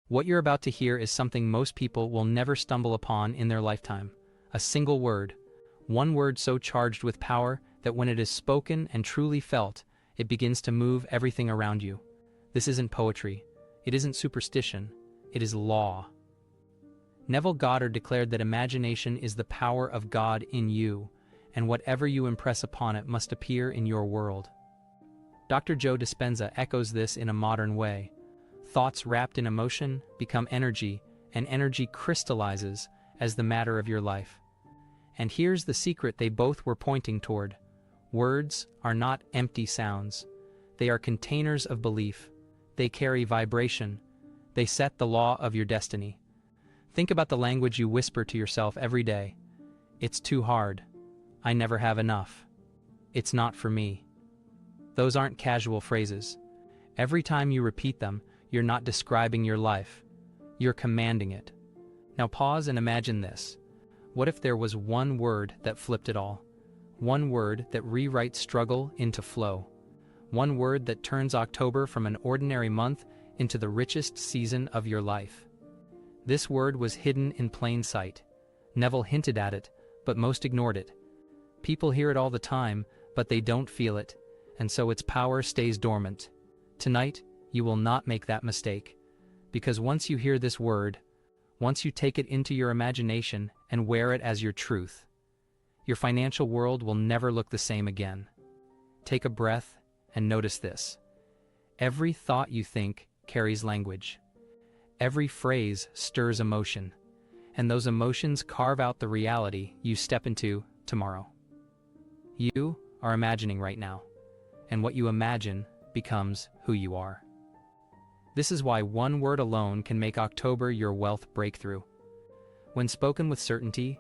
What you're about to hear is something most people will never stumble upon in their lifetime. A single word. One word so charged with power that when it is spoken and truly felt, it begins to move everything around you. This isn't poetry. It isn't superstition. It is law. Neville Goddard declared that imagination is the power of God in you, and whatever you impress upon it must appear in your world. Dr. Joe Dispenza echoes this in a modern way. Thoughts wrapped in emotion become energy, and energy crystallizes as the matter of your life. And here's the secret they both were pointing toward. Words are not empty sounds. They are containers of belief. They carry vibration. They set the law of your destiny. Think about the language you whisper to yourself every day. It's too hard. I never have enough. It's not for me. Those aren't casual phrases. Every time you repeat them, you're not describing your life. You're commanding it. Now pause and imagine this. What if there was one word that flipped it all? One word that rewrites struggle into flow. One word that turns October from an ordinary month into the richest season of your life. This word was hidden in plain sight. Neville hinted at it, but most ignored it. People hear it all the time, but they don't feel it, and so its power stays dormant. Tonight, you will not make that mistake. Because once you hear this word, once you take it into your imagination and wear it as your truth, your financial world will never look the same again. Take a breath and notice this. Every thought you think carries language. Every phrase stirs emotion, and those emotions carve out the reality you step into tomorrow. You are imagining right now, and what you imagine becomes who you are. This is why one word alone can make October your wealth breakthrough. When spoken with certainty,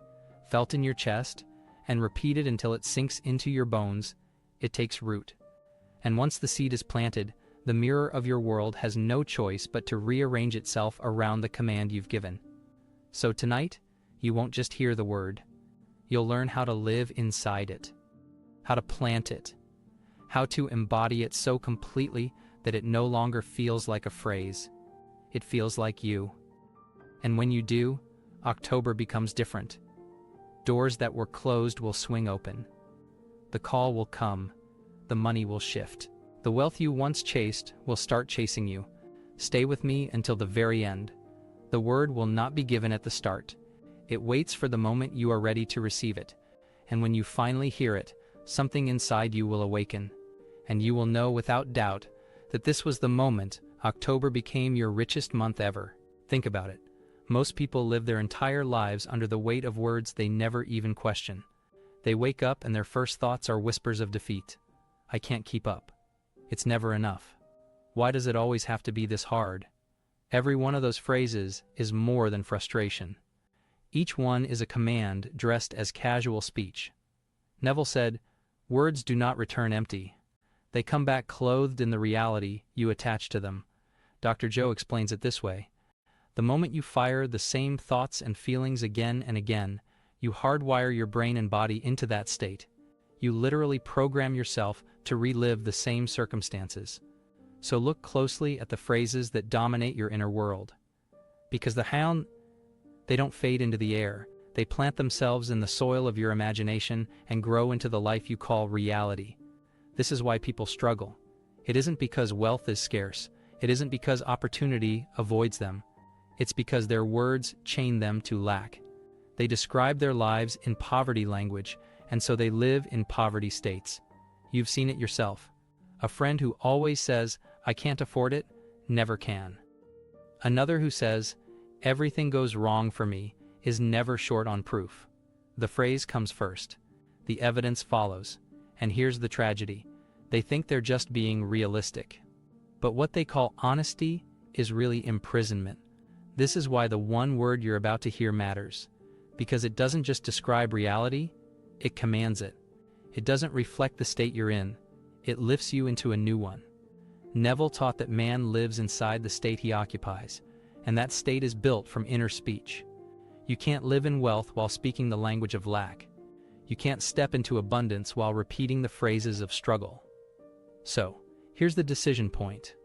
felt in your chest, and repeated until it sinks into your bones, it takes root. And once the seed is planted, the mirror of your world has no choice but to rearrange itself around the command you've given. So tonight, you won't just hear the word. You'll learn how to live inside it, how to plant it, how to embody it so completely that it no longer feels like a phrase. It feels like you. And when you do, October becomes different. Doors that were closed will swing open. The call will come. The money will shift. The wealth you once chased will start chasing you. Stay with me until the very end. The word will not be given at the start. It waits for the moment you are ready to receive it. And when you finally hear it, something inside you will awaken. And you will know without doubt that this was the moment October became your richest month ever. Think about it. Most people live their entire lives under the weight of words they never even question. They wake up and their first thoughts are whispers of defeat. I can't keep up. It's never enough. Why does it always have to be this hard? Every one of those phrases is more than frustration. Each one is a command dressed as casual speech. Neville said, "Words do not return empty. They come back clothed in the reality you attach to them." Dr. Joe explains it this way. The moment you fire the same thoughts and feelings again and again, you hardwire your brain and body into that state. You literally program yourself to relive the same circumstances. So look closely at the phrases that dominate your inner world. Because they don't fade into the air. They plant themselves in the soil of your imagination and grow into the life you call reality. This is why people struggle. It isn't because wealth is scarce. It isn't because opportunity avoids them. It's because their words chain them to lack. They describe their lives in poverty language, and so they live in poverty states. You've seen it yourself. A friend who always says, "I can't afford it," never can. Another who says, "Everything goes wrong for me," is never short on proof. The phrase comes first. The evidence follows. And here's the tragedy. They think they're just being realistic. But what they call honesty is really imprisonment. This is why the one word you're about to hear matters. Because it doesn't just describe reality, it commands it. It doesn't reflect the state you're in. It lifts you into a new one. Neville taught that man lives inside the state he occupies, and that state is built from inner speech. You can't live in wealth while speaking the language of lack. You can't step into abundance while repeating the phrases of struggle. So, here's the decision point.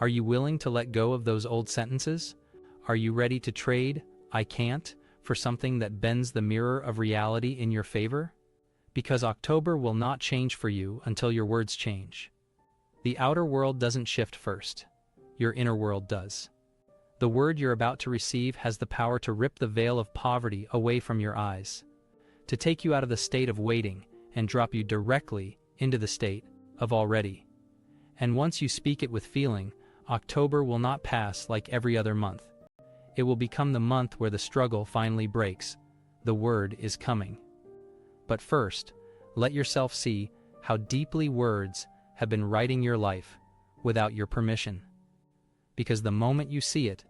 Are you willing to let go of those old sentences? Are you ready to trade "I can't" for something that bends the mirror of reality in your favor? Because October will not change for you until your words change. The outer world doesn't shift first. Your inner world does. The word you're about to receive has the power to rip the veil of poverty away from your eyes, to take you out of the state of waiting and drop you directly into the state of already. And once you speak it with feeling, October will not pass like every other month. It will become the month where the struggle finally breaks. The word is coming. But first, let yourself see how deeply words have been writing your life without your permission. Because the moment you see it,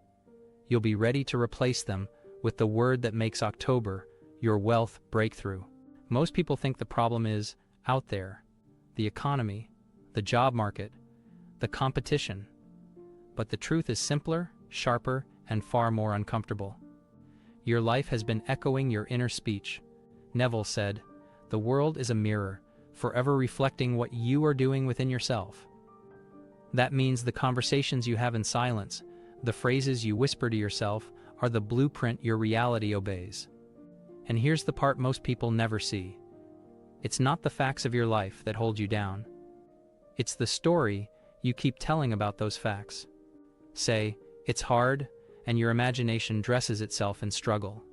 you'll be ready to replace them with the word that makes October your wealth breakthrough. Most people think the problem is out there, the economy, the job market, the competition. But the truth is simpler, sharper, and far more uncomfortable. Your life has been echoing your inner speech. Neville said, "The world is a mirror, forever reflecting what you are doing within yourself." That means the conversations you have in silence, the phrases you whisper to yourself, are the blueprint your reality obeys. And here's the part most people never see. It's not the facts of your life that hold you down. It's the story you keep telling about those facts. Say, "It's hard," and your imagination dresses itself in struggle.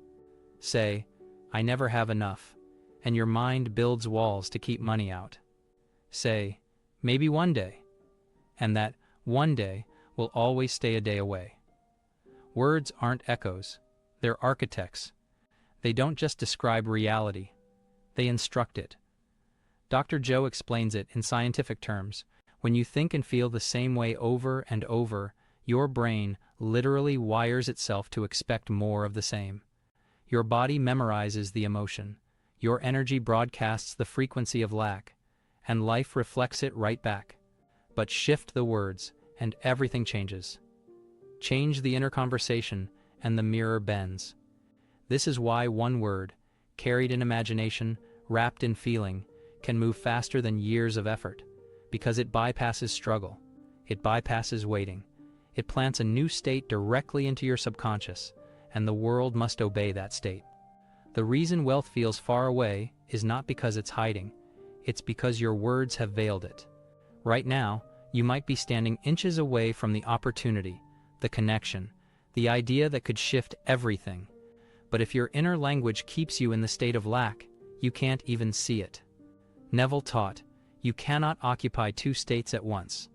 Say, "I never have enough," and your mind builds walls to keep money out. Say, "Maybe one day," and that one day will always stay a day away. Words aren't echoes, they're architects. They don't just describe reality, they instruct it. Dr. Joe explains it in scientific terms. When you think and feel the same way over and over, your brain literally wires itself to expect more of the same. Your body memorizes the emotion. Your energy broadcasts the frequency of lack, and life reflects it right back. But shift the words, and everything changes. Change the inner conversation, and the mirror bends. This is why one word, carried in imagination, wrapped in feeling, can move faster than years of effort, because it bypasses struggle. It bypasses waiting. It plants a new state directly into your subconscious, and the world must obey that state. The reason wealth feels far away is not because it's hiding. It's because your words have veiled it. Right now, you might be standing inches away from the opportunity, the connection, the idea that could shift everything. But if your inner language keeps you in the state of lack, you can't even see it. Neville taught, you cannot occupy two states at once.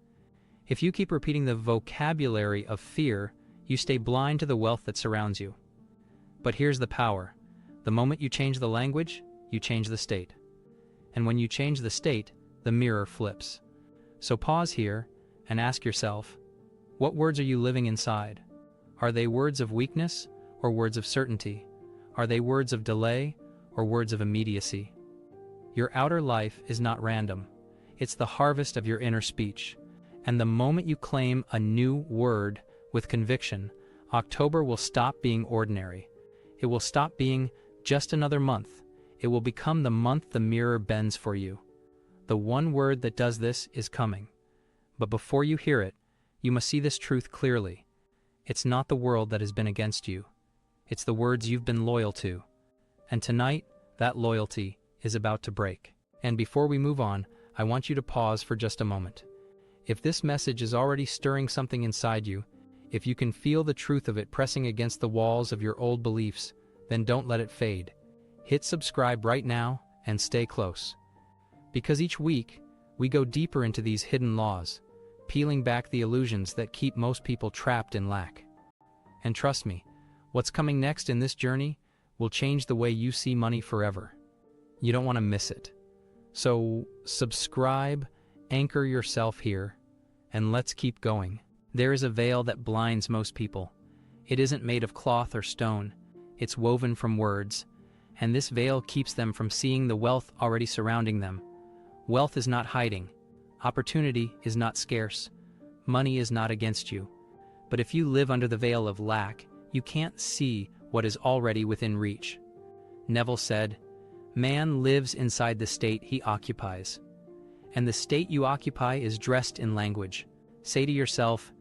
If you keep repeating the vocabulary of fear, you stay blind to the wealth that surrounds you. But here's the power. The moment you change the language, you change the state. And when you change the state, the mirror flips. So pause here and ask yourself, what words are you living inside? Are they words of weakness or words of certainty? Are they words of delay or words of immediacy? Your outer life is not random. It's the harvest of your inner speech. And the moment you claim a new word with conviction, October will stop being ordinary. It will stop being just another month. It will become the month the mirror bends for you. The one word that does this is coming. But before you hear it, you must see this truth clearly. It's not the world that has been against you. It's the words you've been loyal to. And tonight, that loyalty is about to break. And before we move on, I want you to pause for just a moment. If this message is already stirring something inside you, if you can feel the truth of it pressing against the walls of your old beliefs, then don't let it fade. Hit subscribe right now and stay close. Because each week, we go deeper into these hidden laws, peeling back the illusions that keep most people trapped in lack. And trust me, what's coming next in this journey will change the way you see money forever. You don't want to miss it. So subscribe, anchor yourself here, and let's keep going. There is a veil that blinds most people. It isn't made of cloth or stone. It's woven from words, and this veil keeps them from seeing the wealth already surrounding them. Wealth is not hiding. Opportunity is not scarce. Money is not against you. But if you live under the veil of lack, you can't see what is already within reach. Neville said, "Man lives inside the state he occupies." And the state you occupy is dressed in language. Say to yourself,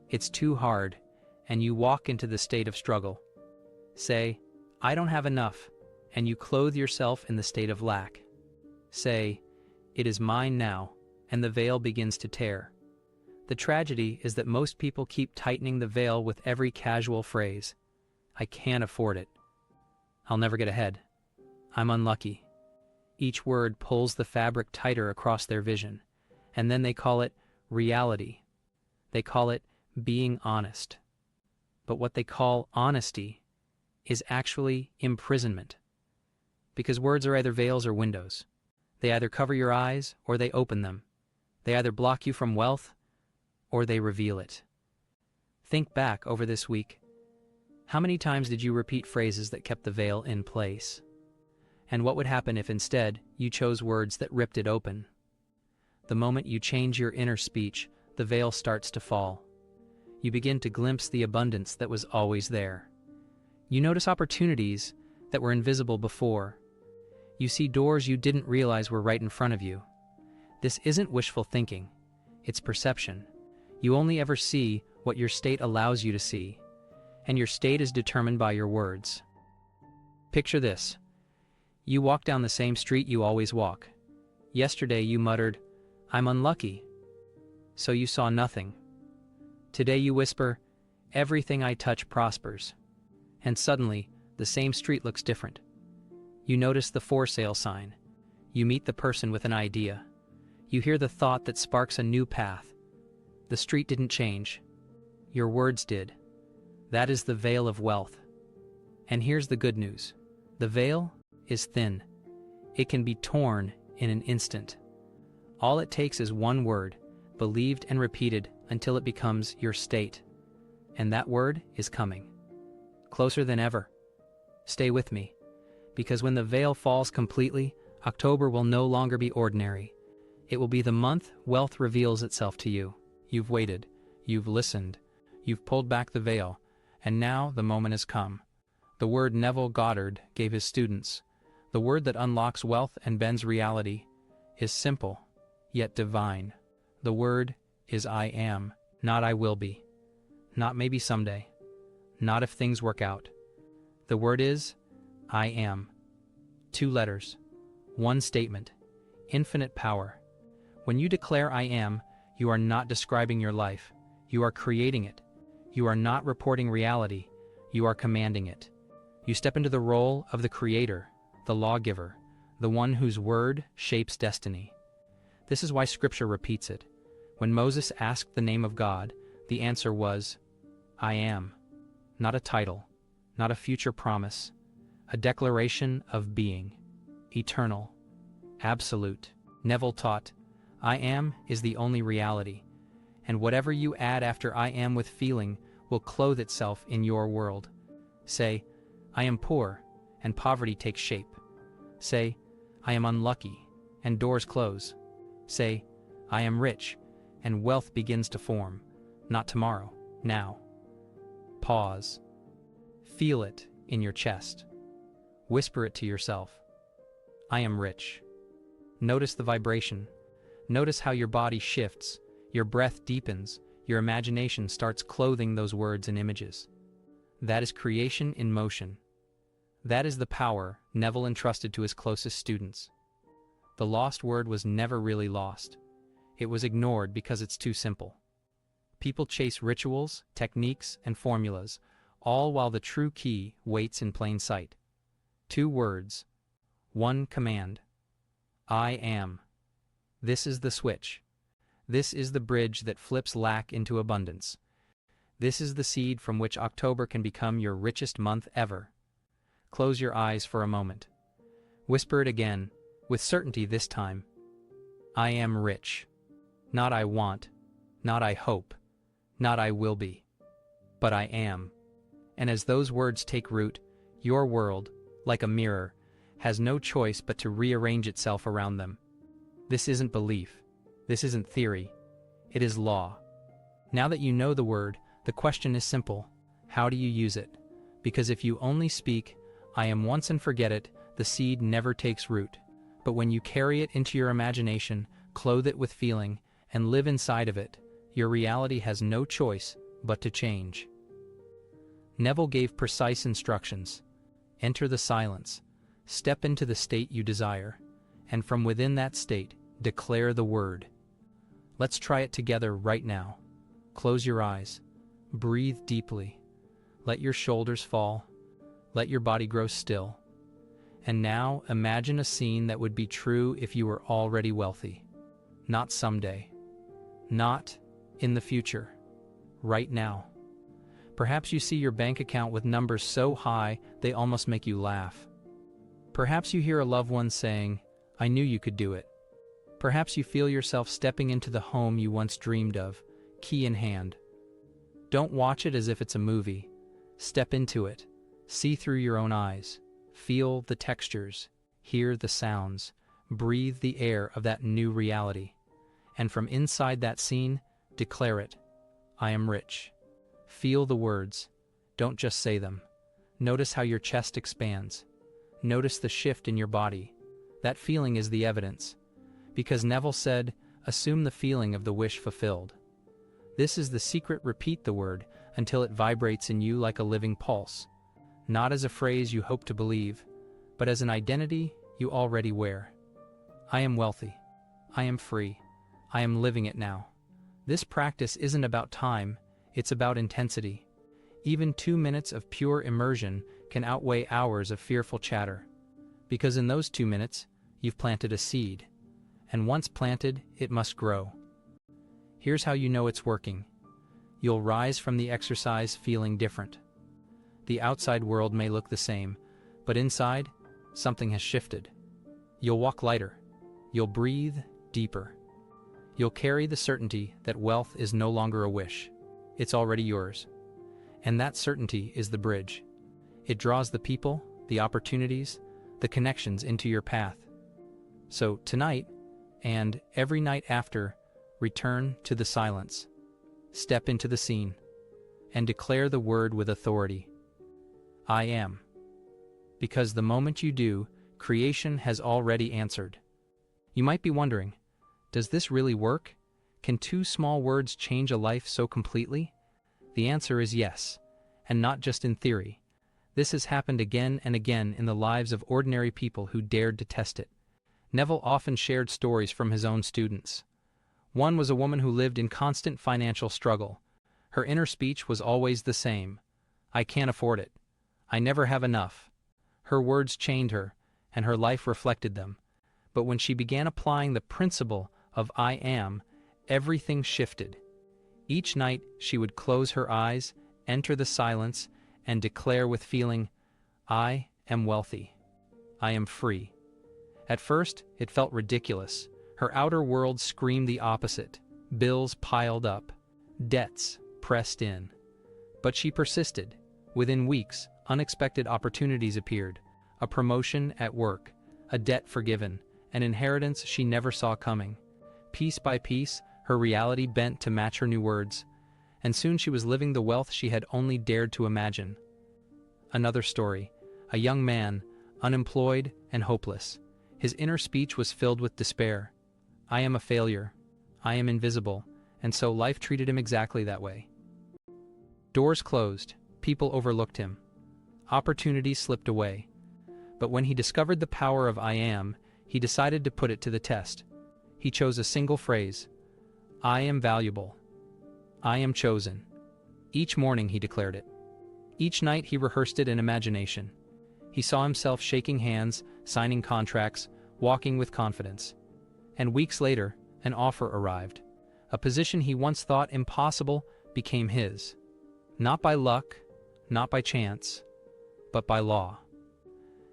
"It's too hard," and you walk into the state of struggle. Say, I don't have enough, and you clothe yourself in the state of lack. Say, it is mine now, and the veil begins to tear. The tragedy is that most people keep tightening the veil with every casual phrase. I can't afford it. I'll never get ahead. I'm unlucky. Each word pulls the fabric tighter across their vision, and then they call it reality. They call it being honest. But what they call honesty is actually imprisonment. Because words are either veils or windows. They either cover your eyes or they open them. They either block you from wealth or they reveal it. Think back over this week. How many times did you repeat phrases that kept the veil in place? And what would happen if instead you chose words that ripped it open? The moment you change your inner speech, the veil starts to fall. You begin to glimpse the abundance that was always there. You notice opportunities that were invisible before. You see doors you didn't realize were right in front of you. This isn't wishful thinking. It's perception. You only ever see what your state allows you to see, and your state is determined by your words. Picture this. You walk down the same street you always walk. Yesterday you muttered, I'm unlucky. So you saw nothing. Today you whisper, everything I touch prospers. And suddenly, the same street looks different. You notice the for sale sign. You meet the person with an idea. You hear the thought that sparks a new path. The street didn't change. Your words did. That is the veil of wealth. And here's the good news. The veil is thin. It can be torn in an instant. All it takes is one word, believed and repeated until it becomes your state. And that word is coming. Closer than ever. Stay with me. Because when the veil falls completely, October will no longer be ordinary. It will be the month wealth reveals itself to you. You've waited. You've listened. You've pulled back the veil. And now the moment has come. The word Neville Goddard gave his students, the word that unlocks wealth and bends reality, is simple, yet divine. The word is I am, not I will be. Not maybe someday. Not if things work out. The word is I am. 2 letters. 1 statement. Infinite power. When you declare I am, you are not describing your life. You are creating it. You are not reporting reality. You are commanding it. You step into the role of the creator, the lawgiver, the one whose word shapes destiny. This is why Scripture repeats it. When Moses asked the name of God, the answer was, I am. Not a title, not a future promise, a declaration of being, eternal, absolute. Neville taught, I am is the only reality, and whatever you add after I am with feeling will clothe itself in your world. Say, I am poor, and poverty takes shape. Say, I am unlucky, and doors close. Say, I am rich, and wealth begins to form. Not tomorrow, now. Pause. Feel it in your chest. Whisper it to yourself. I am rich. Notice the vibration. Notice how your body shifts, your breath deepens, your imagination starts clothing those words and images. That is creation in motion. That is the power Neville entrusted to his closest students. The lost word was never really lost. It was ignored because it's too simple. People chase rituals, techniques, and formulas, all while the true key waits in plain sight. 2 words. 1 command. I am. This is the switch. This is the bridge that flips lack into abundance. This is the seed from which October can become your richest month ever. Close your eyes for a moment. Whisper it again, with certainty this time. I am rich. Not I want, not I hope, not I will be, but I am. And as those words take root, your world, like a mirror, has no choice but to rearrange itself around them. This isn't belief. This isn't theory. It is law. Now that you know the word, the question is simple. How do you use it? Because if you only speak, I am once and forget it, the seed never takes root. But when you carry it into your imagination, clothe it with feeling, and live inside of it, your reality has no choice but to change. Neville gave precise instructions. Enter the silence, step into the state you desire, and from within that state, declare the word. Let's try it together right now. Close your eyes, breathe deeply, let your shoulders fall, let your body grow still. And now imagine a scene that would be true if you were already wealthy. Not someday, not in the future, right now. Perhaps you see your bank account with numbers so high they almost make you laugh. Perhaps you hear a loved one saying, "I knew you could do it." Perhaps you feel yourself stepping into the home you once dreamed of, key in hand. Don't watch it as if it's a movie. Step into it. See through your own eyes. Feel the textures. Hear the sounds. Breathe the air of that new reality. And from inside that scene, declare it. I am rich. Feel the words. Don't just say them. Notice how your chest expands. Notice the shift in your body. That feeling is the evidence. Because Neville said, assume the feeling of the wish fulfilled. This is the secret. Repeat the word until it vibrates in you like a living pulse. Not as a phrase you hope to believe, but as an identity you already wear. I am wealthy. I am free. I am living it now. This practice isn't about time, it's about intensity. Even 2 minutes of pure immersion can outweigh hours of fearful chatter. Because in those 2 minutes, you've planted a seed. And once planted, it must grow. Here's how you know it's working. You'll rise from the exercise feeling different. The outside world may look the same, but inside, something has shifted. You'll walk lighter. You'll breathe deeper. You'll carry the certainty that wealth is no longer a wish. It's already yours. And that certainty is the bridge. It draws the people, the opportunities, the connections into your path. So tonight, and every night after, return to the silence. Step into the scene, and declare the word with authority. I am. Because the moment you do, creation has already answered. You might be wondering, does this really work? Can 2 small words change a life so completely? The answer is yes, and not just in theory. This has happened again and again in the lives of ordinary people who dared to test it. Neville often shared stories from his own students. One was a woman who lived in constant financial struggle. Her inner speech was always the same. I can't afford it. I never have enough. Her words chained her, and her life reflected them. But when she began applying the principle of I am, everything shifted. Each night she would close her eyes, enter the silence, and declare with feeling, I am wealthy. I am free. At first, it felt ridiculous. Her outer world screamed the opposite. Bills piled up. Debts pressed in. But she persisted. Within weeks, unexpected opportunities appeared. A promotion at work, a debt forgiven, an inheritance she never saw coming. Piece by piece, her reality bent to match her new words, and soon she was living the wealth she had only dared to imagine. Another story. A young man, unemployed and hopeless. His inner speech was filled with despair. I am a failure. I am invisible, and so life treated him exactly that way. Doors closed. People overlooked him. Opportunities slipped away. But when he discovered the power of I am, he decided to put it to the test. He chose a single phrase. I am valuable. I am chosen. Each morning he declared it. Each night he rehearsed it in imagination. He saw himself shaking hands, signing contracts, walking with confidence. And weeks later, an offer arrived. A position he once thought impossible became his. Not by luck, not by chance, but by law.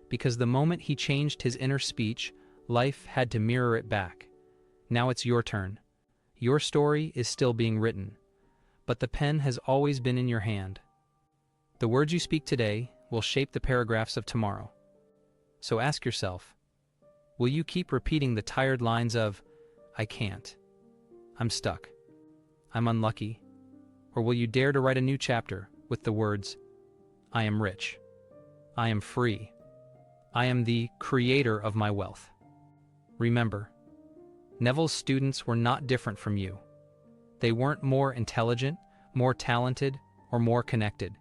Because the moment he changed his inner speech, life had to mirror it back. Now it's your turn. Your story is still being written, but the pen has always been in your hand. The words you speak today will shape the paragraphs of tomorrow. So ask yourself, will you keep repeating the tired lines of, I can't, I'm stuck, I'm unlucky, or will you dare to write a new chapter with the words, I am rich, I am free, I am the creator of my wealth? Remember, Neville's students were not different from you. They weren't more intelligent, more talented, or more connected.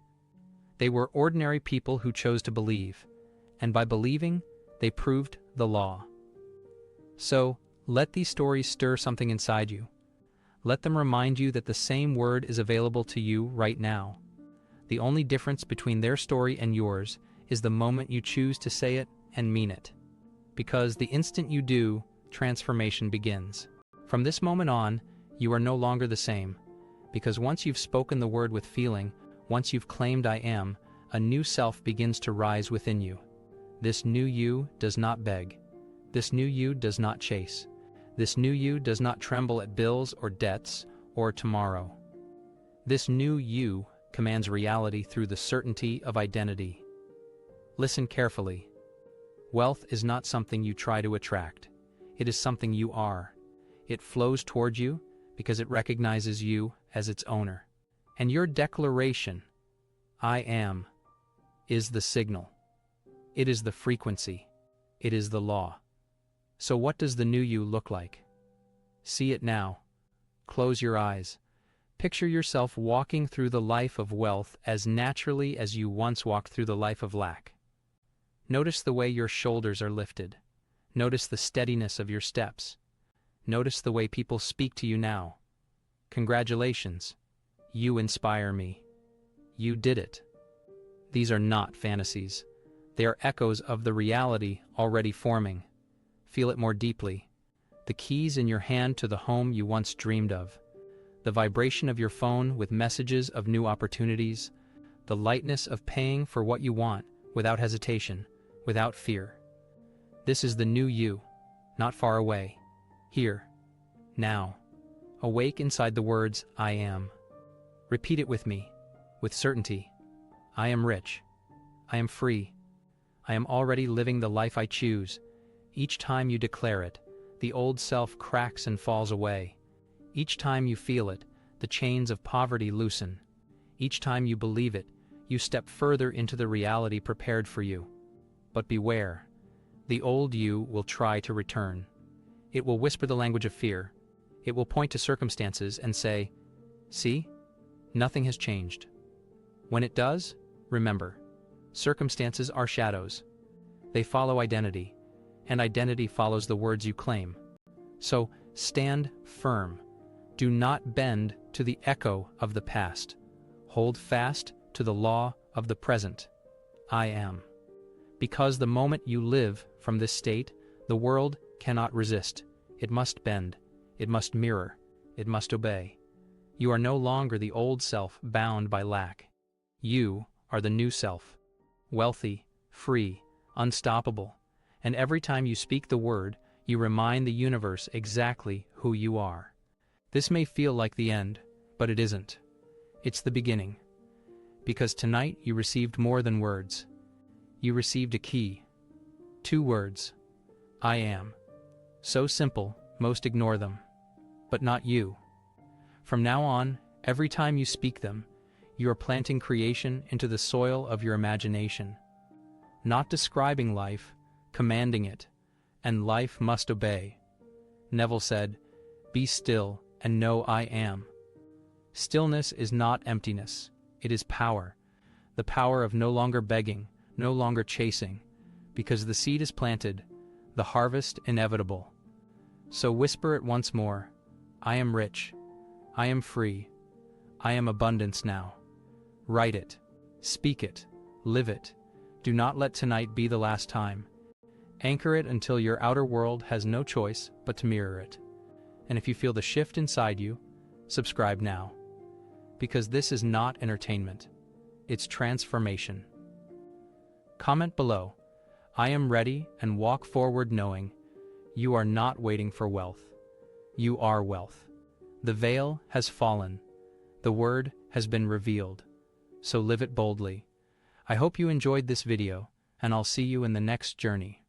They were ordinary people who chose to believe, and by believing, they proved the law. So, let these stories stir something inside you. Let them remind you that the same word is available to you right now. The only difference between their story and yours is the moment you choose to say it and mean it. Because the instant you do, transformation begins. From this moment on, you are no longer the same. Because once you've spoken the word with feeling, once you've claimed I am, a new self begins to rise within you. This new you does not beg. This new you does not chase. This new you does not tremble at bills or debts or tomorrow. This new you commands reality through the certainty of identity. Listen carefully. Wealth is not something you try to attract. It is something you are. It flows toward you because it recognizes you as its owner. And your declaration, I am, is the signal. It is the frequency. It is the law. So what does the new you look like? See it now. Close your eyes. Picture yourself walking through the life of wealth as naturally as you once walked through the life of lack. Notice the way your shoulders are lifted. Notice the steadiness of your steps. Notice the way people speak to you now. Congratulations. You inspire me. You did it. These are not fantasies. They are echoes of the reality already forming. Feel it more deeply. The keys in your hand to the home you once dreamed of. The vibration of your phone with messages of new opportunities. The lightness of paying for what you want without hesitation, without fear. This is the new you, not far away. Here, now. Awake inside the words, I am. Repeat it with me, with certainty. I am rich. I am free. I am already living the life I choose. Each time you declare it, the old self cracks and falls away. Each time you feel it, the chains of poverty loosen. Each time you believe it, you step further into the reality prepared for you. But beware, the old you will try to return. It will whisper the language of fear. It will point to circumstances and say, see, nothing has changed. When it does, remember, circumstances are shadows. They follow identity, and identity follows the words you claim. So, stand firm. Do not bend to the echo of the past. Hold fast to the law of the present. I am. Because the moment you live from this state, the world cannot resist. It must bend. It must mirror. It must obey. You are no longer the old self bound by lack. You are the new self. Wealthy, free, unstoppable. And every time you speak the word, you remind the universe exactly who you are. This may feel like the end, but it isn't. It's the beginning. Because tonight you received more than words. You received a key. 2 words. I am. So simple, most ignore them. But not you. From now on, every time you speak them, you are planting creation into the soil of your imagination. Not describing life, commanding it, and life must obey. Neville said, be still and know I am. Stillness is not emptiness, it is power. The power of no longer begging, no longer chasing, because the seed is planted, the harvest inevitable. So whisper it once more, I am rich, I am free, I am abundance now. Write it, speak it, live it. Do not let tonight be the last time. Anchor it until your outer world has no choice but to mirror it. And if you feel the shift inside you, subscribe now. Because this is not entertainment, it's transformation. Comment below, I am ready, and walk forward knowing you are not waiting for wealth. You are wealth. The veil has fallen. The word has been revealed. So live it boldly. I hope you enjoyed this video, and I'll see you in the next journey.